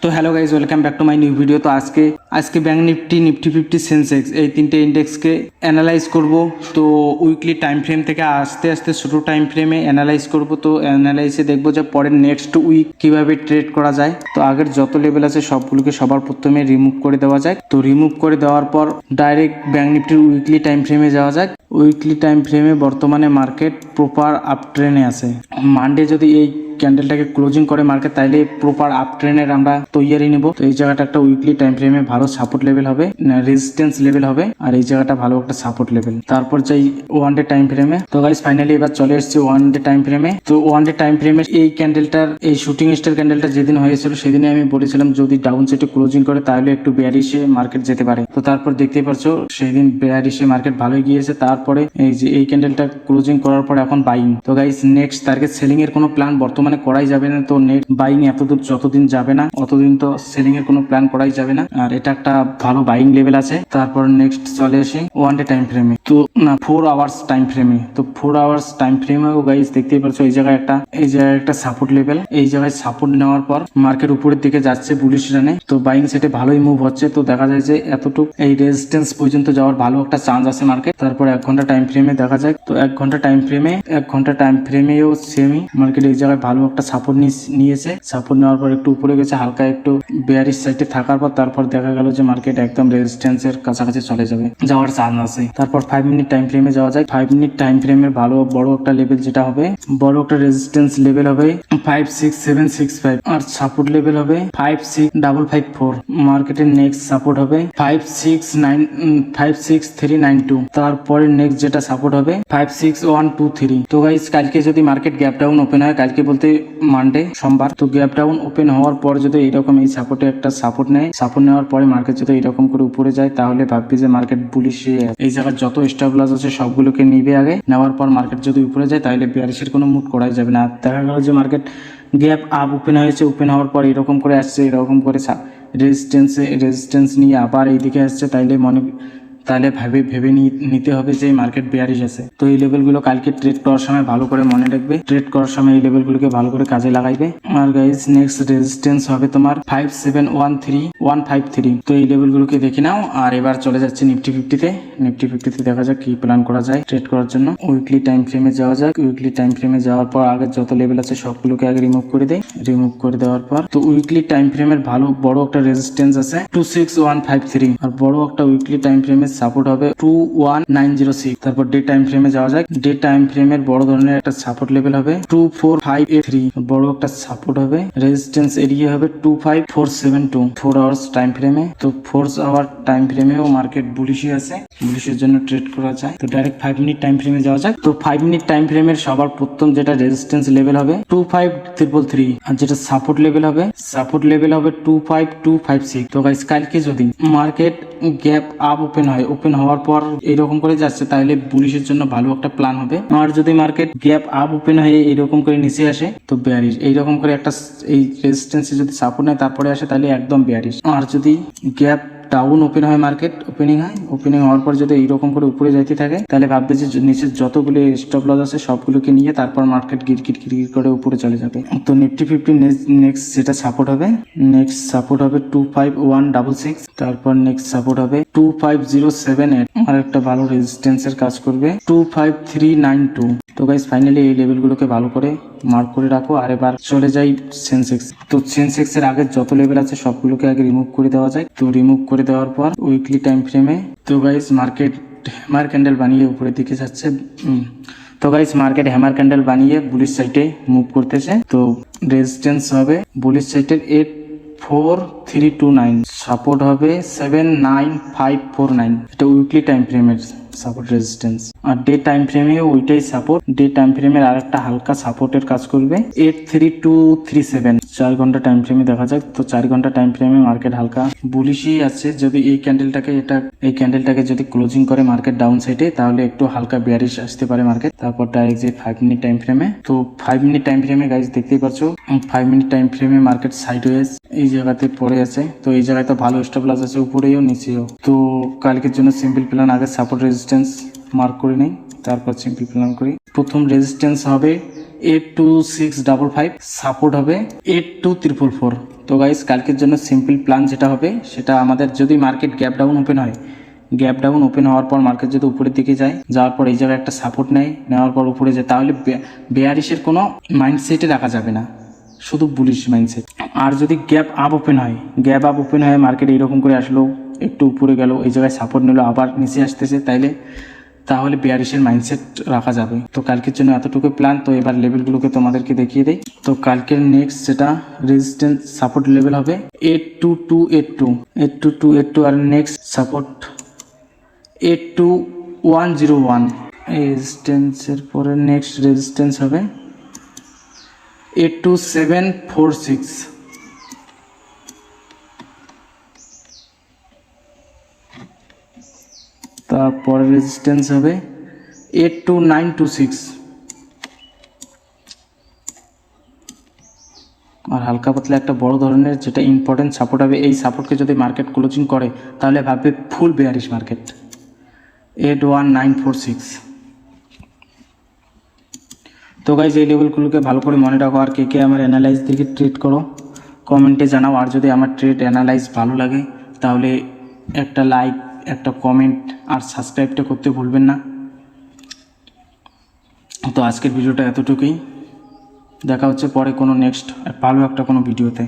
তো hello guys, welcome back to my new video. তো আজকে ব্যাঙ্ক নিফটি, নিফটি 50, সেন্সেক্স এই তিনটে ইন্ডেক্সকে অ্যানালাইজ করব। তো উইকলি টাইম ফ্রেম থেকে আস্তে আস্তে ছোটো টাইম ফ্রেমে অ্যানালাইজ করব। তো অ্যানালাইসে দেখবো যে পরের নেক্সট উইক কীভাবে ট্রেড করা যায়। তো আগের যত লেভেল আছে সবগুলোকে সবার প্রথমে রিমুভ করে দেওয়া যায়। তো রিমুভ করে দেওয়ার পর ডাইরেক্ট ব্যাঙ্ক নিফটির উইকলি টাইম ফ্রেমে যাওয়া যায়। উইকলি টাইম ফ্রেমে বর্তমানে মার্কেট প্রপার আপ ট্রেনে আছে। মানডে যদি এই ক্যান্ডেলটাকে ক্লোজিং করে মার্কেট, তাইলে প্রপার আপ ট্রেনের আমরা তৈরি নেব। তো এই জায়গাটা একটা উইকলি টাইম ফ্রেমে ভালো সাপোর্ট লেভেল হবে, রেজিস্ট্যান্স লেভেল হবে, আর এই জায়গাটা ভালো একটা সাপোর্ট লেভেল। তারপর যাই ওয়ান ডে টাইম ফ্রেমে। তো গাইস ফাইনালি এবার চলে এসেছি ওয়ান ডে টাইম ফ্রেমে। তো ওয়ান ডে টাইম ফ্রেমে এই ক্যান্ডেলটার, এই শুটিং স্টার ক্যান্ডেলটা যেদিন হয়েছিল সেদিনে আমি বলেছিলাম যদি ডাউন সাইডে ক্লোজিং করে তাহলে একটু বেয়ারিশে মার্কেট যেতে পারে। তো তারপর দেখতেই পাচ্ছ সেই দিন বেয়ারিশে মার্কেট ভালোই গিয়েছে। তারপরে এই যে এই ক্যান্ডেলটা ক্লোজিং করার পর এখন বাইং। তো গাইস নেক্সট টার্গেট সেলিং এর কোনো প্ল্যান বর্তমানে করাই যাবে না। তো নেট বাইং এতদূর যতদিন যাবে না অতদিন তো সেলিং এর কোনো প্ল্যান করাই যাবে না। আর এটা একটা ভালো বাইং লেভেল আছে। তারপর নেক্সট চলে আসি ওয়ান ডে টাইম ফ্রেমে। তো না 4 আওয়ার্স টাইম ফ্রেমে। তো 4 আওয়ার্স টাইম ফ্রেমেও গাইস দেখতেই পাচ্ছ এই জায়গায় একটা সাপোর্ট লেভেল। এই জায়গায় সাপোর্ট নেওয়ার পর মার্কেট উপরের দিকে যাচ্ছে বুলিশ রানে। তো বাইং সেটে ভালোই মুভ হচ্ছে। তো দেখা যায় যে এতটুকু এই রেজিস্ট্যান্স পর্যন্ত যাওয়ার ভালো একটা চান্স আছে মার্কেট। তারপর 1 ঘন্টা টাইম ফ্রেমে দেখা যায়। তো 1 ঘন্টা টাইম ফ্রেমেও সেমই মার্কেট এই জায়গায় ভালো একটা সাপোর্ট নিয়েছে। সাপোর্ট নেওয়ার পর একটু উপরে গেছে, হালকা একটু বেয়ারিশ সাইডে থাকার পর তারপর দেখা গেল যে মার্কেট একদম রেজিস্ট্যান্সের কাছাকাছি চলে যাওয়ার চান্স আছে। তারপর 5 মিনিট টাইম ফ্রেমে যাওয়া যায়। 5 মিনিট টাইম ফ্রেমের ভালো বড় একটা লেভেল যেটা হবে, বড় একটা রেজিস্ট্যান্স লেভেল হবে 56765, আর সাপোর্ট লেভেল হবে 56554। মার্কেটের নেক্সট সাপোর্ট হবে 56392। তারপরে নেক্সট যেটা সাপোর্ট হবে 56123। তো গাইস কালকে যদি মার্কেট গ্যাপ ডাউন ওপেন হয়, কালকে বলতে মানডে সোমবার, তো গ্যাপ ডাউন ওপেন হওয়ার পর যদি এইরকম এই সাপোর্টে একটা সাপোর্ট নেয়, সাপোর্ট নেওয়ার পরে মার্কেট যদি এরকম করে উপরে যায় তাহলে ভাববি যে মার্কেট বুলিশ। এই জায়গার যত স্টপ লস আছে সবগুলোকে নিবে আগে, নেওয়ার পর মার্কেট যদি উপরে যায় তাহলে বিয়ারিশের কোনো মুভ করাই যাবে না। দেখা গেল যে মার্কেট গ্যাপ আপ ওপেন হয়েছে, ওপেন হওয়ার পর এরকম করে আসছে, এরকম করে রেজিস্ট্যান্স নিয়ে আবার এইদিকে আসছে, তাহলে ভেবে নিতে হবে যে মার্কেট বেয়ারিশ আছে। তো এই লেভেলগুলো কালকে ট্রেড করার সময় ভালো করে মনে রাখবে, ট্রেড করার সময় এই লেভেলগুলোকে ভালো করে কাজে লাগাইবে। আর গাইস নেক্সট রেজিস্ট্যান্স হবে তোমার 5713153। তো এই লেভেলগুলোকে দেখে নাও। আর এবার চলে যাচ্ছে নিফটি 50-তে। নিফটি 50-তে দেখা যাক কি প্ল্যান করা যায় ট্রেড করার জন্য। উইকলি টাইম ফ্রেমে যাওয়া যাক। উইকলি টাইম ফ্রেমে যাওয়ার পর আগের যত লেভেল আছে সবগুলোকে আগে রিমুভ করে দেয়। রিমুভ করে দেওয়ার পর তো উইকলি টাইম ফ্রেমের ভালো বড় একটা রেজিস্ট্যান্স আছে 26153, আর বড় একটা উইকলি টাইম ফ্রেমের সাপোর্ট হবে 21906। তারপর ডে টাইম ফ্রেমে যাওয়া যায়। ডে টাইম ফ্রেমের বড় ধরনের একটা সাপোর্ট লেভেল হবে 24583, বড় একটা সাপোর্ট হবে। রেজিস্ট্যান্স এরিয়া হবে 25472 4 আওয়ার্স টাইম ফ্রেমে। তো 4 আওয়ার টাইম ফ্রেমেও মার্কেট বুলিশই আছে, বুলিশের জন্য ট্রেড করা যায়। তো ডাইরেক্ট 5 মিনিট টাইম ফ্রেমে যাওয়া যায়। তো 5 মিনিট টাইম ফ্রেমের সবার প্রথম যেটা রেজিস্ট্যান্স লেভেল হবে 25333, আর যেটা সাপোর্ট লেভেল হবে 25256। তো গাইস কালকে যদি মার্কেট গ্যাপ আপ ওপেন হয়, ওপেন হওয়ার পর এরকম করে যাচ্ছে তাহলে বুলিশের জন্য ভালো একটা প্ল্যান হবে। আর যদি মার্কেট গ্যাপ আপ ওপেন হয়ে এরকম করে নিচে আসে তো বেয়ারিশ। এইরকম করে একটা এই রেজিস্ট্যান্সে যদি সাপোর্ট নেয় তারপরে আসে তাহলে একদম বেয়ারিশ। আর যদি গ্যাপ ডাউন ওপেন হয়, মার্কেট ওপেনিং হয়, ওপেনিং হওয়ার পর যদি এইরকম করে উপরে যাইতে থাকে তাহলে ভাববে যে নিচের যতগুলো স্টপ লস আছে সবগুলোকে নিয়ে তারপর মার্কেট গিরগির করে উপরে চলে যাবে। তো নিফটি 50 নেক্সট যেটা সাপোর্ট হবে, নেক্সট সাপোর্ট হবে 25166। তারপর নেক্সট সাপোর্ট হবে 25078, আর একটা ভালো রেজিস্ট্যান্সের কাজ করবে 25392। তো গাইস ফাইনালি এই লেভেলগুলোকে ভালো করে মার্ক করে রাখো। আর এবার চলে যাই সেন্সেক্স। তো সেন্সেক্স এর আগের যত লেভেল আছে সবগুলোকে আগে রিমুভ করে দেওয়া যায়। তো রিমুভ করে দেওয়ার পর উইকলি টাইম ফ্রেমে তো গাইস মার্কেট হ্যামার ক্যান্ডেল বানিয়ে উপরের দিকে যাচ্ছে। তো গাইস মার্কেট হ্যামার ক্যান্ডেল বানিয়ে বুলিশ সাইডে মুভ করতেছে। তো রেজিস্ট্যান্স হবে বুলিশ সাইডের 84329, সাপোর্ট হবে 79549। এটা উইকলি টাইম ফ্রেমের সাপোর্ট রেজিস্ট্যান্স। আর ডে টাইম ফ্রেমেও ওইটাই সাপোর্ট। ডে টাইম ফ্রেমের আর একটা হালকা সাপোর্টের কাজ করবে 83237। 4 ঘন্টা টাইম ফ্রেমে দেখা যাক। তো 4 ঘন্টা টাইম ফ্রেমে মার্কেট হালকা বুলিশই আছে। যদি এই ক্যান্ডেলটাকে যদি ক্লোজিং করে মার্কেট ডাউন সাইডে তাহলে একটু হালকা বেয়ারিশ আসতে পারে মার্কেট। তারপর ডাইরেক্ট যে 5 মিনিট টাইম ফ্রেমে। তো 5 মিনিট টাইম ফ্রেমে গাইজ দেখতেই পাচ্ছ 5 মিনিট টাইম ফ্রেমে মার্কেট সাইডওয়েজ এই জায়গাতে পড়ে আছে। তো এই জায়গায় তো ভালো স্টপ লস আছে উপরেও নিচেও। তো কালকের জন্য সিম্পল প্ল্যান, আগে সাপোর্ট রেজিস্ট্যান্স মার্ক করে নেই, তারপর সিম্পল প্ল্যান করি। প্রথম রেজিস্ট্যান্স হবে 82655, সাপোর্ট হবে 82444। তো গাইস কালকের জন্য সিম্পল প্ল্যান যেটা হবে সেটা আমাদের যদি মার্কেট গ্যাপ ডাউন ওপেন হয়, গ্যাপ ডাউন ওপেন হওয়ার পর মার্কেট যদি উপরের দিকে যায়, যাওয়ার পর এই জায়গায় একটা সাপোর্ট নেওয়ার পর উপরে যায়, তাহলে বেয়ারিশের কোনো মাইন্ডসেটে রাখা যাবে না, শুধু বুলিশ মাইন্ডসেট। আর যদি গ্যাপ আপ ওপেন হয়, গ্যাপ আপ ওপেন হয় মার্কেট এইরকম করে আসলো, একটু উপরে গেল, এই জায়গায় সাপোর্ট নিল, আবার নিচে আসতেছে, তাহলে বেয়ারিশের মাইন্ডসেট রাখা যাবে। তো কালকের জন্য এতটুকু প্ল্যান। তো এবার লেভেলগুলোকে তোমাদেরকে দেখিয়ে দেই। তো কালকের নেক্সট যেটা রেজিস্ট্যান্স সাপোর্ট লেভেল হবে 82282 আর নেক্সট সাপোর্ট 82101। রেজিস্ট্যান্সের পরে নেক্সট রেজিস্ট্যান্স হবে 82746। তারপরে রেজিস্ট্যান্স হবে 82926। আর হালকা পাতলা একটা বড় ধরনের যেটা ইম্পর্টেন্ট সাপোর্ট হবে, এই সাপোর্টকে যদি মার্কেট ক্লোজিং করে তাহলে ভাববে ফুল বেয়ারিশ মার্কেট, 81946। তো গাইজ এই লেভেলগুলোকে ভালো করে মনে রাখো। আর কে আমার অ্যানালাইজ দেখে ট্রেড করো কমেন্টে জানাও। আর যদি আমার ট্রেড অ্যানালাইজ ভালো লাগে তাহলে একটা লাইক, একটা কমেন্ট আর সাবস্ক্রাইবটা করতে ভুলবেন না। তো আজকের ভিডিওটা এতটুকুই, দেখা হচ্ছে পরে কোনো নেক্সট ভালো একটা কোনো ভিডিওতে।